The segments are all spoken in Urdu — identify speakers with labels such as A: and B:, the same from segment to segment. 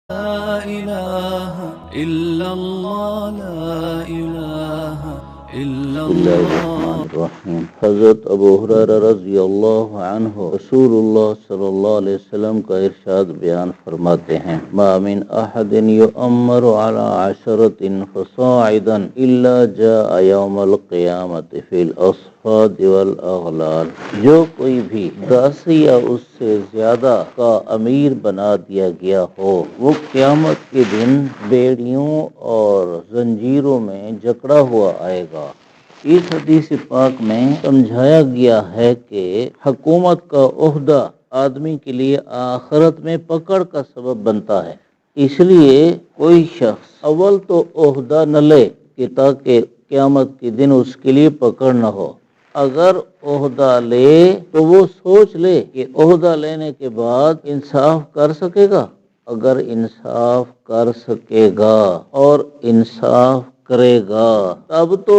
A: لا إله إلا الله لا إله إلا
B: بسم اللہ الرحمن الرحیم۔ حضرت ابو ہریرہ رضی اللہ عنہ رسول اللہ صلی اللہ علیہ وسلم کا ارشاد بیان فرماتے ہیں، ما من احد یؤمر علی عشرۃ فصاعدا الا جاء یوم القیامۃ فی الاصفاد والاغلال۔ جو کوئی بھی 10 یا اس سے زیادہ کا امیر بنا دیا گیا ہو، وہ قیامت کے دن بیڑیوں اور زنجیروں میں جکڑا ہوا آئے گا۔ اس حدیث پاک میں سمجھایا گیا ہے کہ حکومت کا عہدہ آدمی کے لیے آخرت میں پکڑ کا سبب بنتا ہے، اس لیے کوئی شخص اول تو عہدہ نہ لے کہ تاکہ قیامت کے دن اس کے لیے پکڑ نہ ہو۔ اگر عہدہ لے تو وہ سوچ لے کہ عہدہ لینے کے بعد انصاف کر سکے گا۔ اگر انصاف کر سکے گا اور انصاف کرے گا تب تو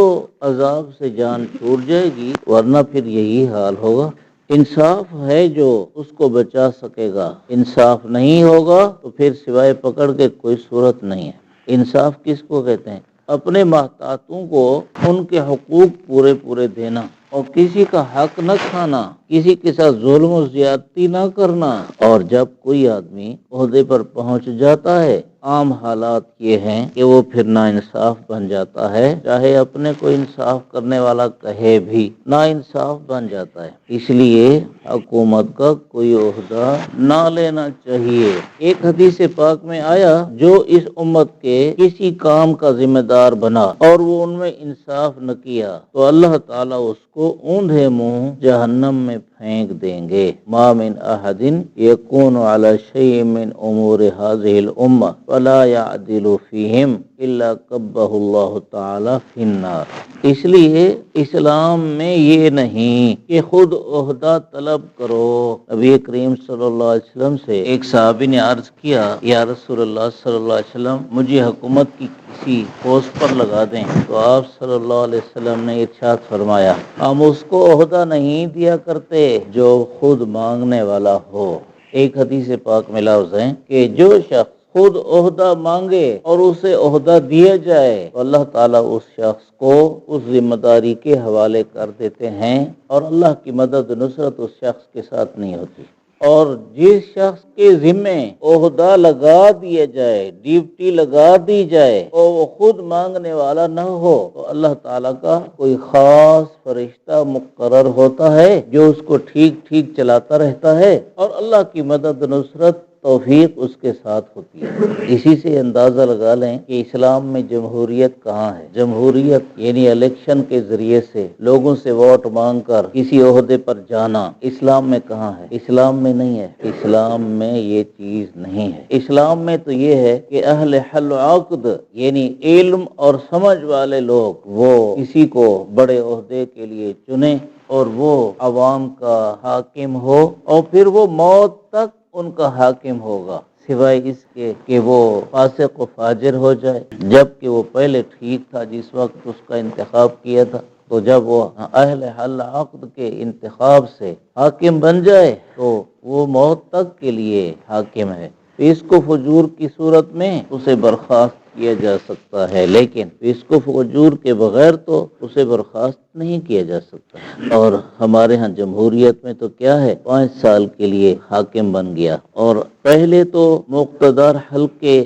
B: عذاب سے جان چھوٹ جائے گی، ورنہ پھر یہی حال ہوگا۔ انصاف ہے جو اس کو بچا سکے گا، انصاف نہیں ہوگا تو پھر سوائے پکڑ کے کوئی صورت نہیں ہے۔ انصاف کس کو کہتے ہیں؟ اپنے محتاطوں کو ان کے حقوق پورے دینا اور کسی کا حق نہ کھانا، کسی کے ساتھ ظلم و زیادتی نہ کرنا۔ اور جب کوئی آدمی عہدے پر پہنچ جاتا ہے، عام حالات یہ ہیں کہ وہ پھر ناانصاف بن جاتا ہے، چاہے اپنے کو انصاف کرنے والا کہے بھی، ناانصاف بن جاتا ہے۔ اس لیے حکومت کا کوئی عہدہ نہ لینا چاہیے۔ ایک حدیث پاک میں آیا، جو اس امت کے کسی کام کا ذمہ دار بنا اور وہ ان میں انصاف نہ کیا تو اللہ تعالیٰ اس کو اوندھے منہ جہنم میں پھینک دیں گے۔ ما من احد یکون علی شیء من امور هذه الامہ ولا يعدل فیہم الا کبہ اللہ تعالی فی النار۔ اس لیے اسلام میں یہ نہیں کہ خود عہدہ طلب کرو۔ نبی کریم صلی اللہ علیہ وسلم سے ایک صحابی نے عرض کیا، یا رسول اللہ صلی اللہ علیہ وسلم، مجھے حکومت کی کسی پوسٹ پر لگا دیں۔ تو آپ صلی اللہ علیہ وسلم نے ارشاد فرمایا، ہم اس کو عہدہ نہیں دیا کرتے جو خود مانگنے والا ہو۔ ایک حدیث پاک میں لفظ ہے کہ جو شخص خود عہدہ مانگے اور اسے عہدہ دیا جائے تو اللہ تعالیٰ اس شخص کو اس ذمہ داری کے حوالے کر دیتے ہیں اور اللہ کی مدد نصرت اس شخص کے ساتھ نہیں ہوتی۔ اور جس شخص کے ذمے عہدہ لگا دیا جائے، ڈیوٹی لگا دی جائے اور وہ خود مانگنے والا نہ ہو تو اللہ تعالیٰ کا کوئی خاص فرشتہ مقرر ہوتا ہے جو اس کو ٹھیک چلاتا رہتا ہے اور اللہ کی مدد نصرت توفیق اس کے ساتھ ہوتی ہے۔ اسی سے اندازہ لگا لیں کہ اسلام میں جمہوریت کہاں ہے۔ جمہوریت یعنی الیکشن کے ذریعے سے لوگوں سے ووٹ مانگ کر کسی عہدے پر جانا اسلام میں کہاں ہے؟ اسلام میں نہیں ہے۔ اسلام میں یہ چیز نہیں ہے۔ اسلام میں تو یہ ہے کہ اہل حل و عقد یعنی علم اور سمجھ والے لوگ وہ کسی کو بڑے عہدے کے لیے چنیں اور وہ عوام کا حاکم ہو اور پھر وہ موت تک ان کا حاکم ہوگا، سوائے اس کے کہ وہ فاسق و فاجر ہو جائے، جبکہ وہ پہلے ٹھیک تھا جس وقت اس کا انتخاب کیا تھا۔ تو جب وہ اہل حل عقد کے انتخاب سے حاکم بن جائے تو وہ موت تک کے لیے حاکم ہے۔ اس کو فجور کی صورت میں اسے برخاست کیا جا سکتا ہے، لیکن اس کو فجور کے بغیر تو اسے برخاست نہیں کیا جا سکتا۔ اور ہمارے ہاں جمہوریت میں تو کیا ہے، 5 سال کے لیے حاکم بن گیا، اور پہلے تو مقتدر حلقے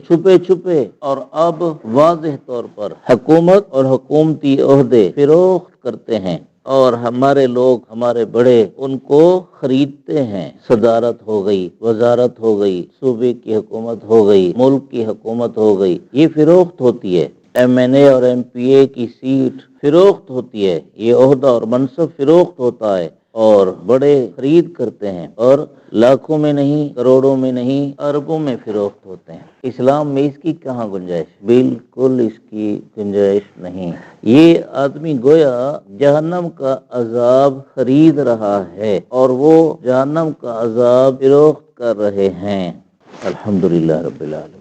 B: چھپے اور اب واضح طور پر حکومت اور حکومتی عہدے فروخت کرتے ہیں اور ہمارے لوگ، ہمارے بڑے ان کو خریدتے ہیں۔ صدارت ہو گئی، وزارت ہو گئی، صوبے کی حکومت ہو گئی، ملک کی حکومت ہو گئی، یہ فروخت ہوتی ہے۔ MNA اور MP کی سیٹ فروخت ہوتی ہے، یہ عہدہ اور منصب فروخت ہوتا ہے اور بڑے خرید کرتے ہیں، اور لاکھوں میں نہیں، کروڑوں میں نہیں، اربوں میں فروخت ہوتے ہیں۔ اسلام میں اس کی کہاں گنجائش؟ بالکل اس کی گنجائش نہیں۔ یہ آدمی گویا جہنم کا عذاب خرید رہا ہے اور وہ جہنم کا عذاب فروخت کر رہے ہیں۔ الحمدللہ رب العالمین۔